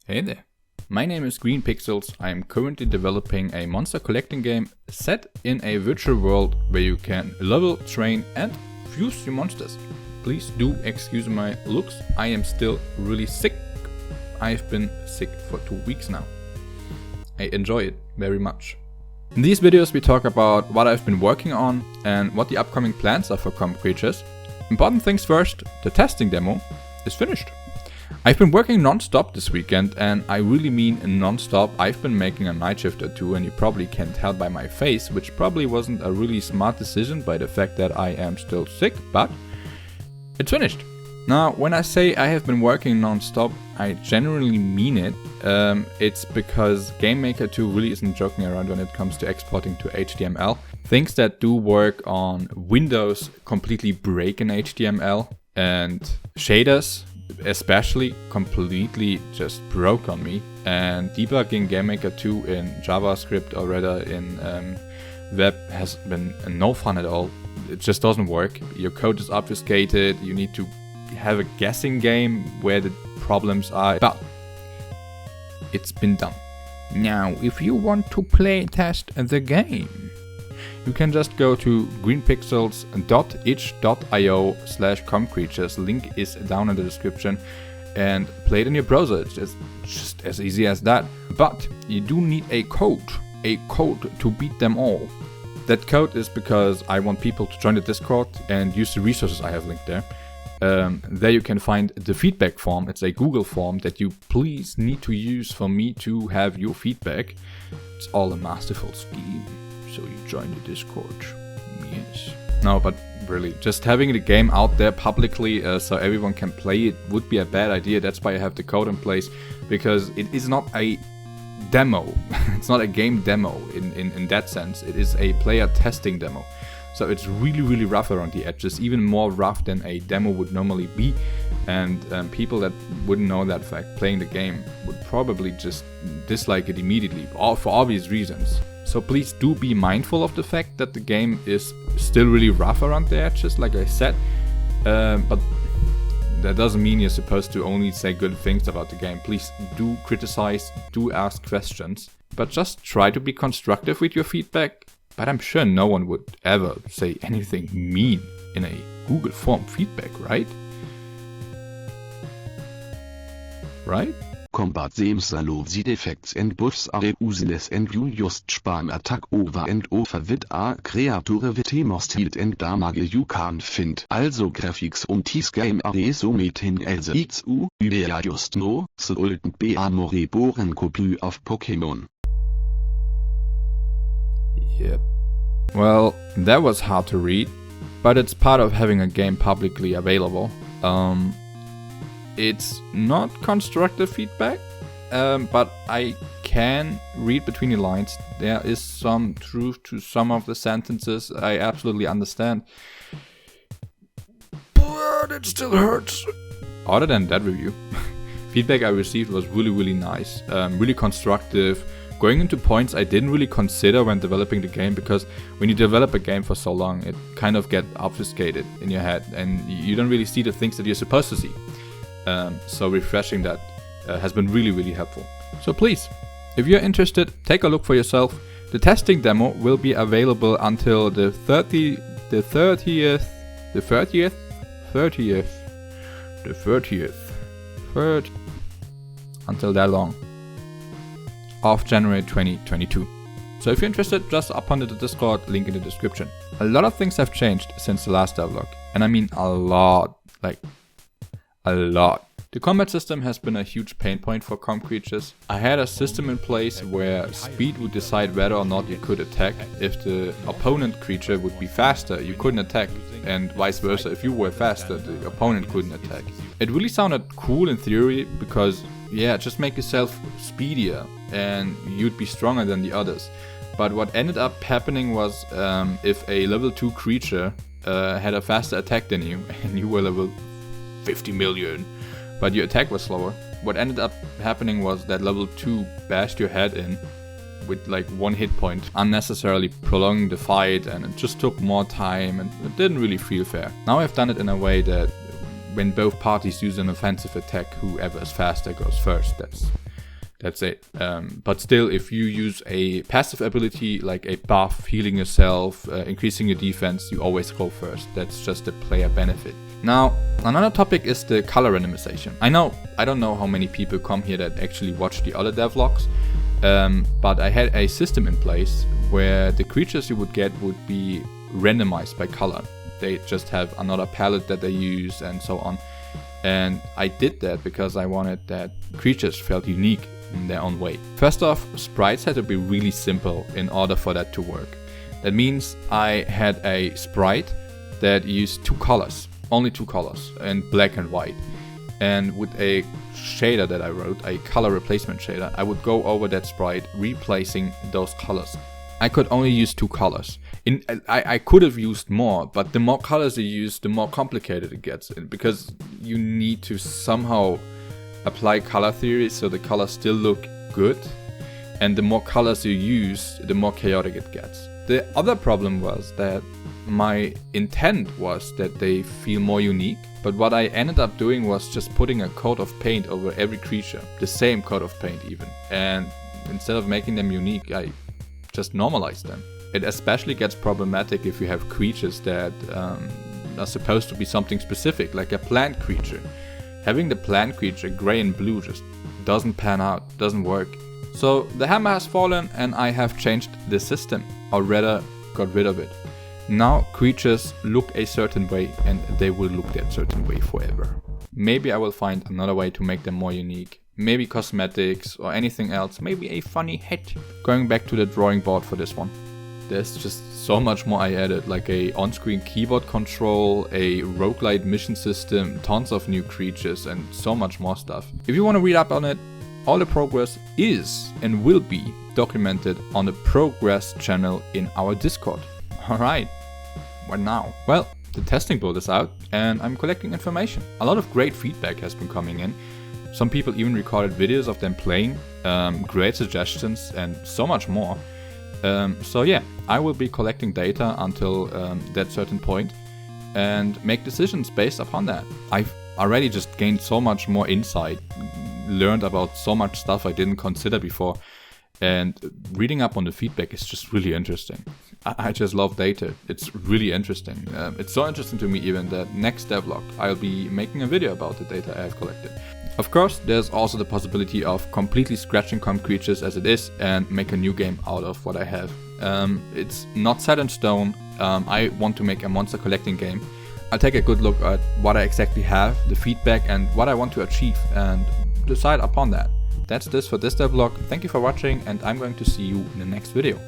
Hey there, my name is Green Pixels. I am currently developing a monster collecting game set in a virtual world where you can level, train and fuse your monsters. Please do excuse my looks, I am still really sick. I've been sick for 2 weeks now. I enjoy it very much. In these videos we talk about what I've been working on and what the upcoming plans are for ComCreatures. Important things first, the testing demo is finished. I've been working non-stop this weekend, and I really mean non-stop. I've been making a night shift or two, and you probably can tell by my face, which probably wasn't a really smart decision by the fact that I am still sick, but it's finished. Now, when I say I have been working non-stop, I generally mean it. It's because GameMaker 2 really isn't joking around when it comes to exporting to HTML. Things that do work on Windows completely break in HTML, and shaders especially completely just broke on me, and debugging GameMaker 2 in JavaScript or rather in web has been no fun at all. It just doesn't work. Your code is obfuscated, you need to have a guessing game where the problems are, but it's been done. Now, if you want to play test the game, you can just go to greenpixels.itch.io/comcreatures. Link is down in the description, and play it in your browser. It's just as easy as that. But you do need a code to beat them all. That code is because I want people to join the Discord and use the resources I have linked there. There you can find the feedback form. It's a Google form that you please need to use for me to have your feedback. It's all a masterful scheme. So you join the Discord, yes. No, but really, just having the game out there publicly so everyone can play it would be a bad idea. That's why I have the code in place, because it is not a demo. It's not a game demo in that sense. It is a player testing demo. So it's really rough around the edges, even more rough than a demo would normally be. And people that wouldn't know that fact playing the game would probably just dislike it immediately, for obvious reasons. So please do be mindful of the fact that the game is still really rough around the edges, like I said. But that doesn't mean you're supposed to only say good things about the game. Please do criticize, do ask questions, but just try to be constructive with your feedback. But I'm sure no one would ever say anything mean in a Google form feedback, right? Right? Combat seems allow the defects and buffs are useless and you just spam attack over and over with a creature with the most health and damage you can find. Also graphics this game are so meeting as XU, you just know, the old be a more reborn copy of Pokemon. Yep. Well, that was hard to read, but it's part of having a game publicly available. It's not constructive feedback, but I can read between the lines. There is some truth to some of the sentences. I absolutely understand, but it still hurts. Other than that review, feedback I received was really nice, really constructive, going into points I didn't really consider when developing the game, because when you develop a game for so long, it kind of gets obfuscated in your head and you don't really see the things that you're supposed to see. So refreshing that has been really helpful. So please, if you're interested, take a look for yourself. The testing demo will be available until the 30th, until that long, of January 2022. So if you're interested, just up under the Discord, link in the description. A lot of things have changed since the last devlog, and I mean a lot, like a lot. The combat system has been a huge pain point for ComCreatures. I had a system in place where speed would decide whether or not you could attack. If the opponent creature would be faster, you couldn't attack, and vice versa. If you were faster, the opponent couldn't attack. It really sounded cool in theory, because yeah, just make yourself speedier and you'd be stronger than the others. But what ended up happening was if a level 2 creature had a faster attack than you, and you were level 50 million, but your attack was slower, what ended up happening was that level 2 bashed your head in with like 1 hit point, unnecessarily prolonging the fight, and it just took more time and it didn't really feel fair. Now I've done it in a way that when both parties use an offensive attack, whoever is faster goes first. That's That's it. But still, if you use a passive ability like a buff, healing yourself, increasing your defense, you always go first. That's just a player benefit. Now, another topic is the color randomization. I don't know how many people come here that actually watch the other devlogs, but I had a system in place where the creatures you would get would be randomized by color. They just have another palette that they use and so on. And I did that because I wanted that creatures felt unique in their own way. First off, sprites had to be really simple in order for that to work. That means I had a sprite that used two colors, only two colors, and black and white. And with a shader that I wrote, a color replacement shader, I would go over that sprite replacing those colors. I could only use two colors. I could have used more, but the more colors you use, the more complicated it gets, because you need to somehow apply color theory so the colors still look good, and the more colors you use, the more chaotic it gets. The other problem was that my intent was that they feel more unique, but what I ended up doing was just putting a coat of paint over every creature, the same coat of paint even, and instead of making them unique, I just normalized them. It especially gets problematic if you have creatures that are supposed to be something specific, like a plant creature. Having the plant creature gray and blue just doesn't pan out, doesn't work. So the hammer has fallen and I have changed the system, or rather got rid of it. Now creatures look a certain way and they will look that certain way forever. Maybe I will find another way to make them more unique. Maybe cosmetics or anything else, maybe a funny hat. Going back to the drawing board for this one. There's just so much more I added, like a on-screen keyboard control, a roguelite mission system, tons of new creatures and so much more stuff. If you want to read up on it, all the progress is and will be documented on the progress channel in our Discord. Alright, what now? Well, the testing build is out and I'm collecting information. A lot of great feedback has been coming in. Some people even recorded videos of them playing, great suggestions and so much more. So yeah, I will be collecting data until that certain point and make decisions based upon that. I've already just gained so much more insight, learned about so much stuff I didn't consider before, and reading up on the feedback is just really interesting. I just love data, it's really interesting. It's so interesting to me even that next devlog I'll be making a video about the data I have collected. Of course, there's also the possibility of completely scratching ComCreatures as it is and make a new game out of what I have. It's not set in stone. I want to make a monster collecting game. I'll take a good look at what I exactly have, the feedback and what I want to achieve and decide upon that. That's this for this devlog. Thank you for watching and I'm going to see you in the next video.